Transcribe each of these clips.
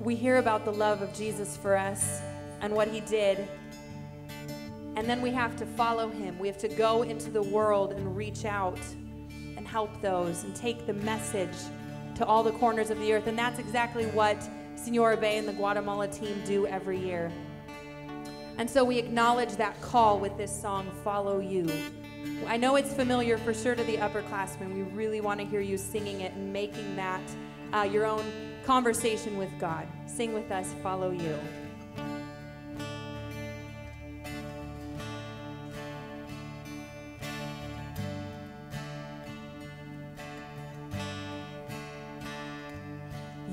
we hear about the love of Jesus for us and what he did. And then we have to follow him. We have to go into the world and reach out and help those and take the message to all the corners of the earth. And that's exactly what Senora Bay and the Guatemala team do every year. And so we acknowledge that call with this song, Follow You. I know it's familiar for sure to the upperclassmen. We really want to hear you singing it and making that your own conversation with God. Sing with us, Follow You.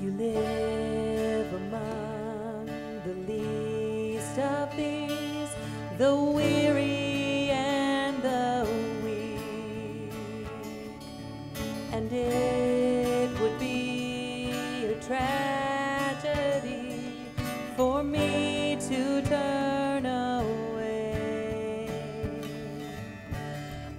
You live among the least of these, the weary and the weak, and it would be a tragedy for me to turn away.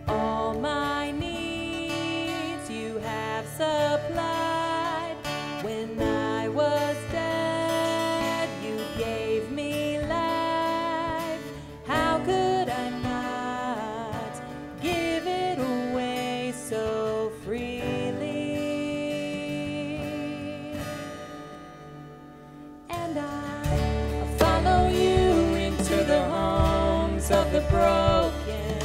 All my needs you have supplied. When I was dead, you gave me life. How could I not give it away so freely? And I follow you into the homes of the broken.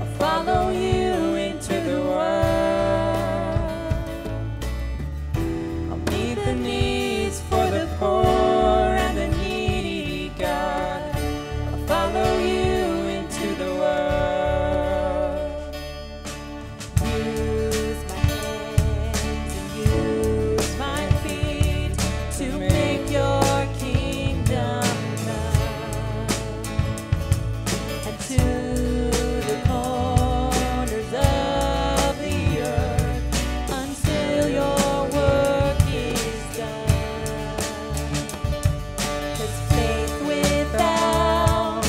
I follow you into the world. The needs for the poor and the needy, God. I'll follow you into the world. Use my hands and use my feet to make your kingdom come, and to the corners of the earth until your work is done. 'Cause faith without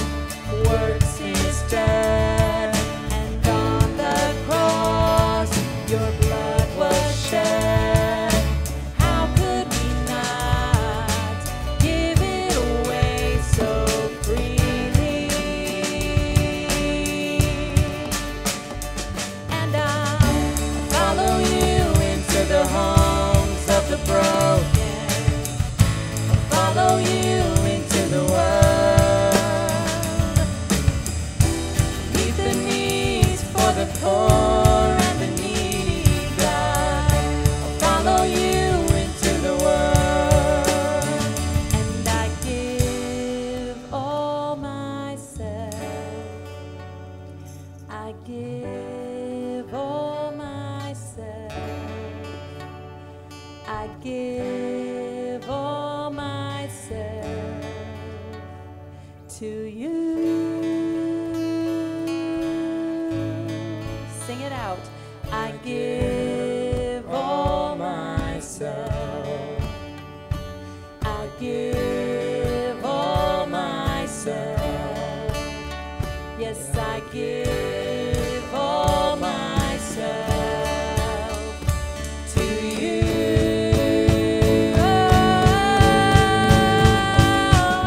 works is dead, and on the cross your blood was shed. How could we not give it away so freely? And I'll follow you into the homes of the broken. I'll follow you into the world. Meet the needs for the poor and the needy, God. I'll follow you into the world. And I give all myself. I give all myself. I give all myself to you. Sing it out. I give all myself. I give all myself. Yes, I give all myself to you.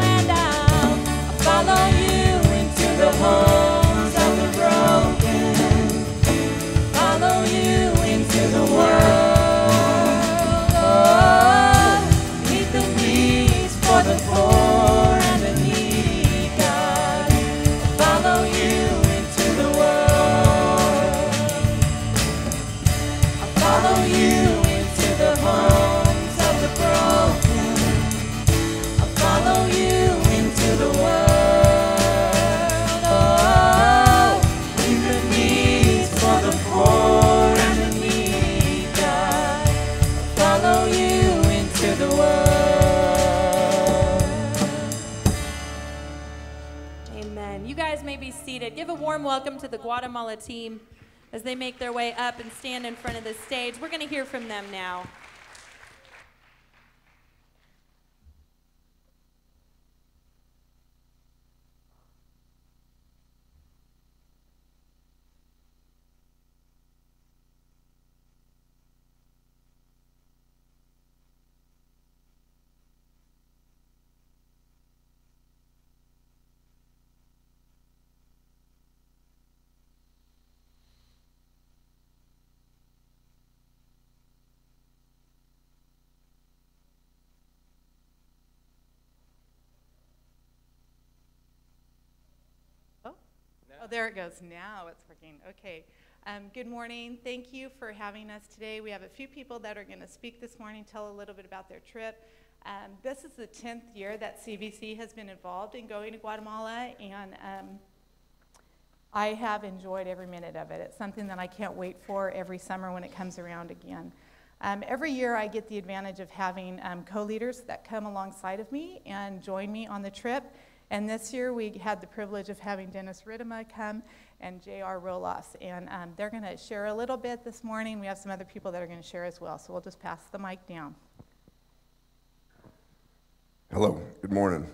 And I'll follow you into the homes of the broken. Follow you into the world. Oh, meet the needs for the poor and the needy, God. Follow you into the world. I follow you into the homes of the broken. I follow you into the world. Oh, meet the needs for the poor and the needy, God. I follow you into the world. Amen. You guys may be seated. Give a warm welcome to the Guatemala team as they make their way up and stand in front of the stage. We're going to hear from them now. Oh, there it goes. Now it's working. Okay. Good morning. Thank you for having us today. We have a few people that are going to speak this morning, tell a little bit about their trip. This is the 10th year that CVC has been involved in going to Guatemala, and I have enjoyed every minute of it. It's something that I can't wait for every summer when it comes around again. Every year I get the advantage of having co-leaders that come alongside of me and join me on the trip. And this year we had the privilege of having Dennis Ridema come and J.R. Rolas. And they're going to share a little bit this morning. We have some other people that are going to share as well. So we'll just pass the mic down. Hello, good morning.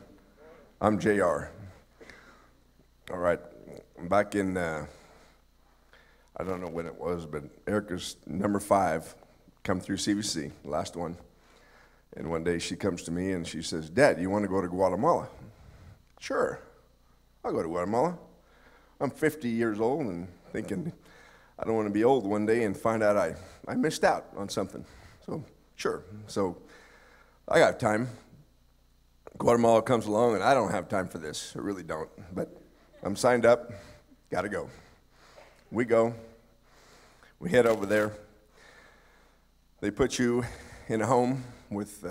I'm J.R. All right, back in, I don't know when it was, but Erica's number 5 come through CVC, the last one. And one day she comes to me and she says, Dad, you want to go to Guatemala? Sure, I'll go to Guatemala. I'm 50 years old and thinking I don't want to be old one day and find out I missed out on something. So, sure. So, I got time. Guatemala comes along and I don't have time for this. I really don't. But I'm signed up. Got to go. We go. We head over there. They put you in a home with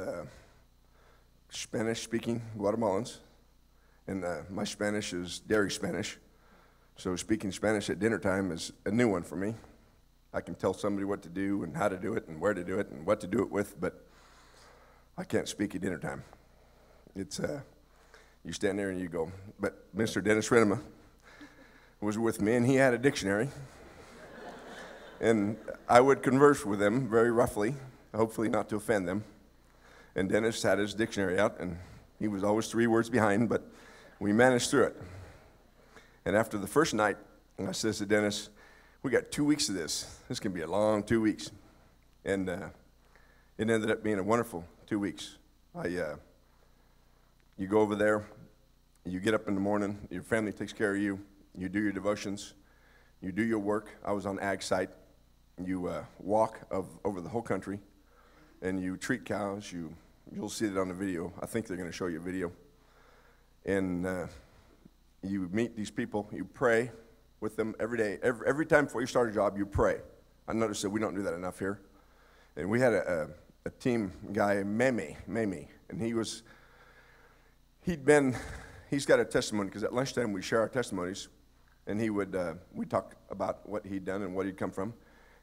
Spanish-speaking Guatemalans. And my Spanish is dairy Spanish, so speaking Spanish at dinner time is a new one for me. I can tell somebody what to do and how to do it and where to do it and what to do it with, but I can't speak at dinner time. It's, you stand there and you go. But Mr. Dennis Ridema was with me, and he had a dictionary. And I would converse with them very roughly, hopefully not to offend them. And Dennis had his dictionary out, and he was always 3 words behind, but we managed through it. And after the first night, I says to Dennis, we got 2 weeks of this. This can be a long 2 weeks. And it ended up being a wonderful 2 weeks. You go over there, you get up in the morning, your family takes care of you, you do your devotions, you do your work. I was on ag site. You walk over the whole country, and you treat cows. You'll see it on the video. I think they're going to show you a video. And you meet these people. You pray with them every day. Every time before you start a job, you pray. I noticed that we don't do that enough here. And we had a team guy, Meme, and he's got a testimony, because at lunchtime we share our testimonies, and we'd talk about what he'd done and what he'd come from,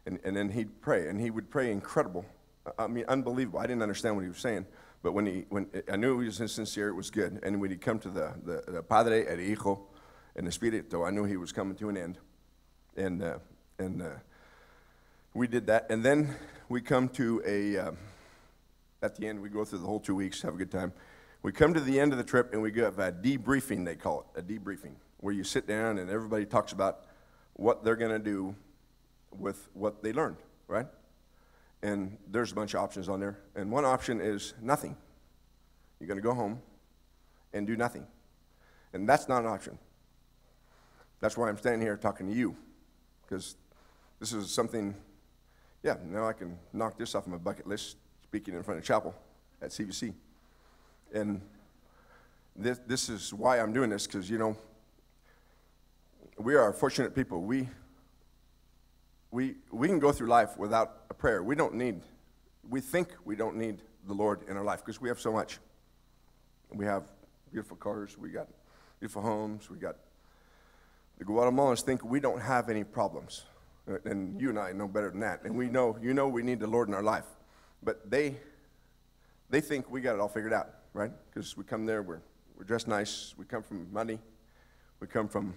and then he'd pray, and he would pray incredible. I mean, unbelievable. I didn't understand what he was saying, but when I knew he was sincere, it was good. And when he'd come to the Padre, el Hijo, and Espíritu, I knew he was coming to an end. And we did that. And then we come to at the end, we go through the whole 2 weeks, have a good time. We come to the end of the trip, and we have a debriefing, they call it, a debriefing, where you sit down and everybody talks about what they're going to do with what they learned, right? And there's a bunch of options on there. And one option is nothing. You're going to go home and do nothing. And that's not an option. That's why I'm standing here talking to you. Because this is something, now I can knock this off my bucket list, speaking in front of chapel at CVC. And this is why I'm doing this, because, we are fortunate people. We can go through life without a prayer. We think we don't need the Lord in our life, because we have so much. We have beautiful cars, we got beautiful homes, the Guatemalans think we don't have any problems. And you and I know better than that. And we know we need the Lord in our life. But they think we got it all figured out, right? Because we come there, we're dressed nice, we come from money, we come from,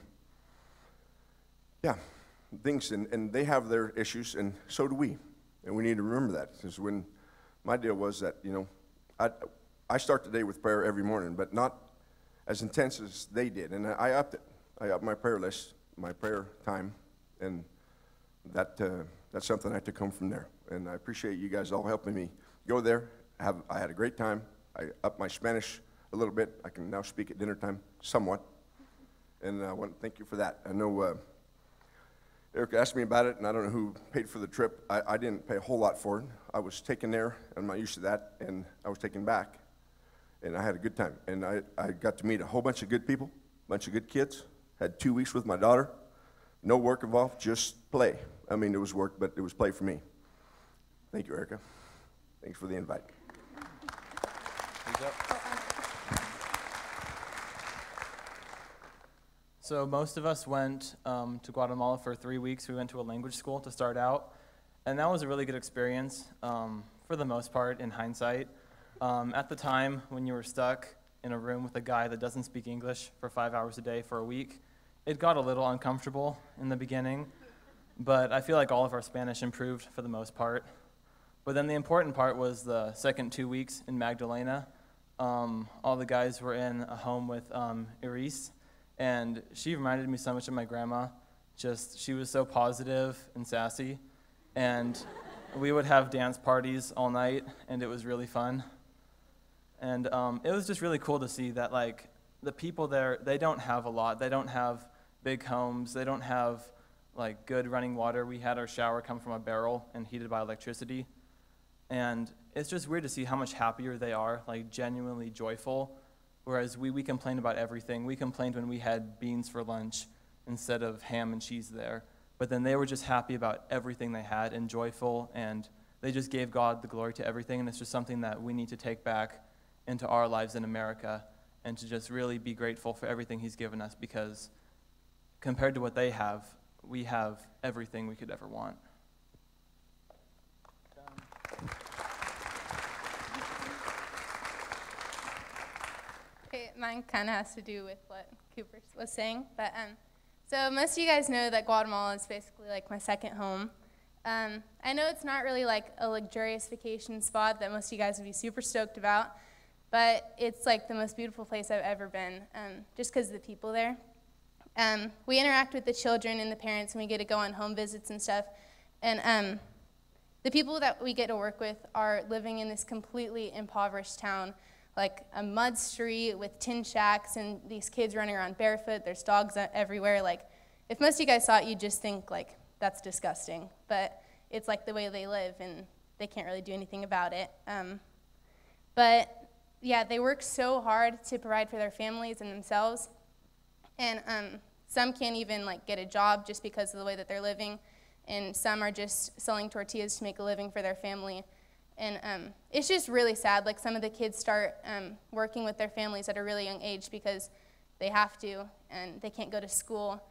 things, and they have their issues, and so do we. And we need to remember that. Because when my deal was that, I start the day with prayer every morning, but not as intense as they did. And I upped it. I upped my prayer list, my prayer time, and that's something I took home from there. And I appreciate you guys all helping me go there. I had a great time. I upped my Spanish a little bit. I can now speak at dinner time somewhat. And I want to thank you for that. I know Eric asked me about it, and I don't know who paid for the trip. I didn't pay a whole lot for it. I was taken there, I'm not used to that, and I was taken back. And I had a good time. And I got to meet a whole bunch of good people, a bunch of good kids, Had 2 weeks with my daughter. No work involved, just play. I mean, it was work, but it was play for me. Thank you, Erica. Thanks for the invite. So most of us went to Guatemala for 3 weeks. We went to a language school to start out, and that was a really good experience for the most part, in hindsight. At the time, when you were stuck in a room with a guy that doesn't speak English for 5 hours a day for a week, it got a little uncomfortable in the beginning, but I feel like all of our Spanish improved for the most part. But then the important part was the second 2 weeks in Magdalena. All the guys were in a home with Iris, and she reminded me so much of my grandma. She was so positive and sassy, and we would have dance parties all night, and it was really fun. And it was just really cool to see that, like, the people there, they don't have a lot. They don't have big homes. They don't have, like, good running water. We had our shower come from a barrel and heated by electricity. And it's just weird to see how much happier they are, like, genuinely joyful, whereas we complained about everything. We complained when we had beans for lunch instead of ham and cheese there. But then they were just happy about everything they had and joyful, and they just gave God the glory to everything, and it's just something that we need to take back into our lives in America and to just really be grateful for everything he's given us, because compared to what they have, we have everything we could ever want. Okay, mine kind of has to do with what Cooper was saying, but so most of you guys know that Guatemala is basically like my second home. I know it's not really like a luxurious vacation spot that most of you guys would be super stoked about, but it's like the most beautiful place I've ever been, just because of the people there. We interact with the children and the parents, and we get to go on home visits and stuff, and the people that we get to work with are living in this completely impoverished town, like a mud street with tin shacks and these kids running around barefoot. There's dogs everywhere. Like, if most of you guys saw it, you'd just think, like, that's disgusting. But it's like the way they live, and they can't really do anything about it. But yeah, they work so hard to provide for their families and themselves. And some can't even, like, get a job just because of the way that they're living. And some are just selling tortillas to make a living for their family. And it's just really sad. Like, some of the kids start working with their families at a really young age because they have to, and they can't go to school.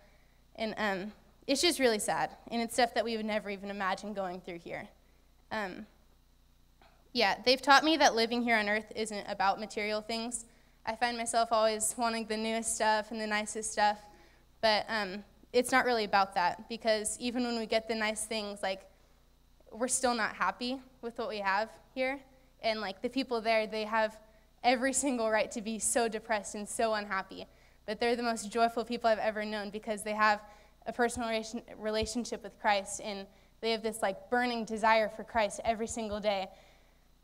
And it's just really sad. And it's stuff that we would never even imagine going through here. Yeah, they've taught me that living here on earth isn't about material things. I find myself always wanting the newest stuff and the nicest stuff. But it's not really about that, because even when we get the nice things, like, we're still not happy with what we have here. And, like, the people there, they have every single right to be so depressed and so unhappy. But they're the most joyful people I've ever known, because they have a personal relationship with Christ, and they have this, like, burning desire for Christ every single day.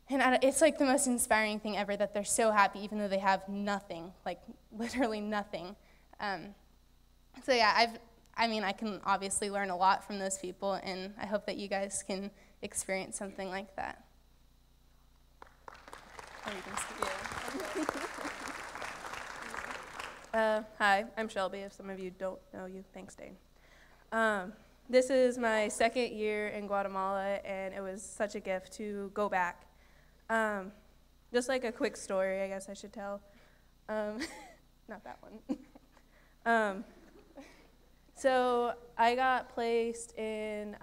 And it's, like, the most inspiring thing ever that they're so happy even though they have nothing, like, literally nothing. So yeah, I can obviously learn a lot from those people, and I hope that you guys can experience something like that. Hi, I'm Shelby, if some of you don't know you. Thanks, Dane. This is my second year in Guatemala, and it was such a gift to go back. Just like a quick story, I guess I should tell. Not that one. So I got placed in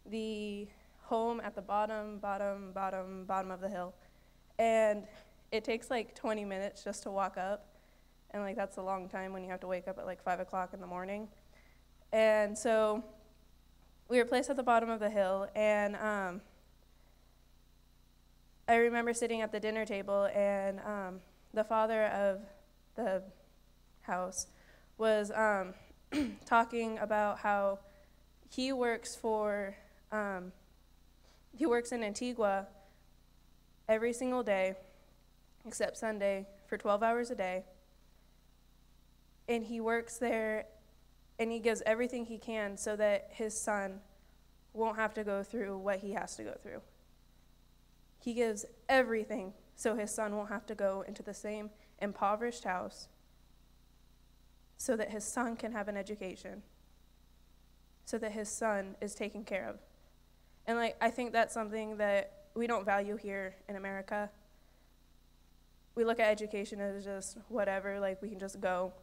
the home at the bottom of the hill. And it takes like 20 minutes just to walk up. And like that's a long time when you have to wake up at like 5 o'clock in the morning. And so we were placed at the bottom of the hill, and I remember sitting at the dinner table, and the father of the house was talking about how he works in Antigua every single day except Sunday for 12 hours a day. And he works there, and he gives everything he can so that his son won't have to go through what he has to go through. He gives everything so his son won't have to go into the same impoverished house so that his son can have an education, so that his son is taken care of. And I think that's something that we don't value here in America. We look at education as just whatever, we can just go.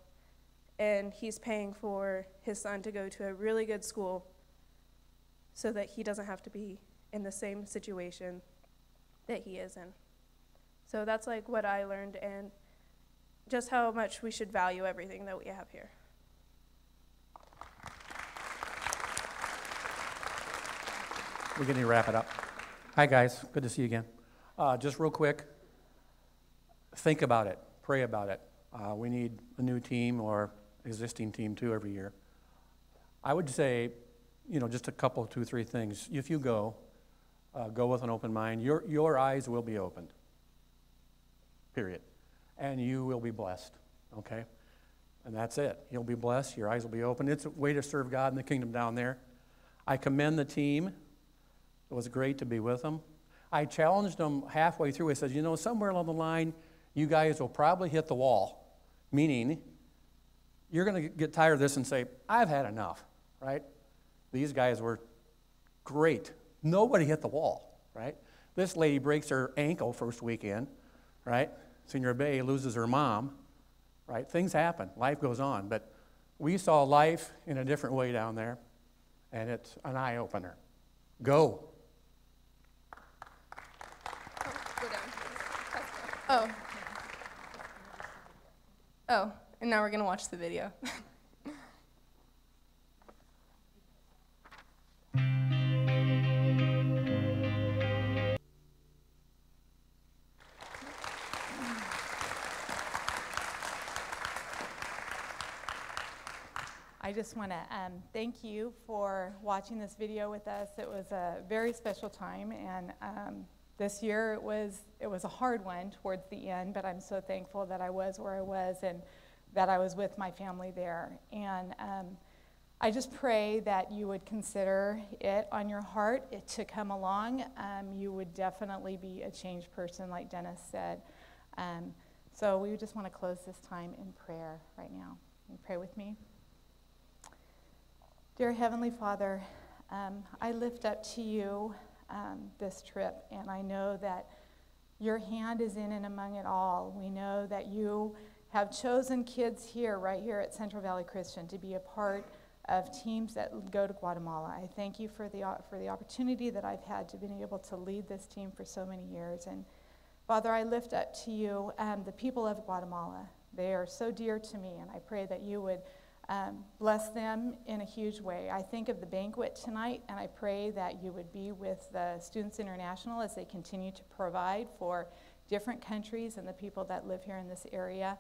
And he's paying for his son to go to a really good school so that he doesn't have to be in the same situation that he is in. So that's what I learned, and just how much we should value everything that we have here. We're getting to wrap it up. Hi, guys. Good to see you again. Just real quick, think about it. Pray about it. We need a new team or existing team, too, every year. I would say, just a couple, 2, 3 things. If you go with an open mind. Your eyes will be opened, period. And you will be blessed, okay? And that's it. You'll be blessed. Your eyes will be open. It's a way to serve God in the kingdom down there. I commend the team. It was great to be with them. I challenged them halfway through. I said, somewhere along the line, you guys will probably hit the wall, meaning you're going to get tired of this and say, I've had enough, right? These guys were great. Nobody hit the wall, right? This lady breaks her ankle first weekend, right? Senior Bay loses her mom, right? Things happen. Life goes on. But we saw life in a different way down there, and it's an eye-opener. Go. Oh, and now we're going to watch the video. I just want to thank you for watching this video with us. It was a very special time, and this year it was a hard one towards the end, but I'm so thankful that I was where I was and that I was with my family there. And I just pray that you would consider it on your heart to come along. You would definitely be a changed person, like Dennis said. So we just want to close this time in prayer right now. Can you pray with me? Dear Heavenly Father, I lift up to you this trip, and I know that your hand is in and among it all. We know that you have chosen kids here, right here at Central Valley Christian, to be a part of teams that go to Guatemala. I thank you for the opportunity that I've had to be able to lead this team for so many years. And Father, I lift up to you the people of Guatemala. They are so dear to me, and I pray that you would bless them in a huge way. I think of the banquet tonight, and I pray that you would be with the Students International as they continue to provide for different countries and the people that live here in this area,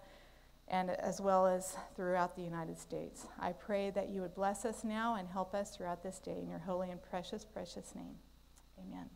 and as well as throughout the United States. I pray that you would bless us now and help us throughout this day in your holy and precious, precious name. Amen.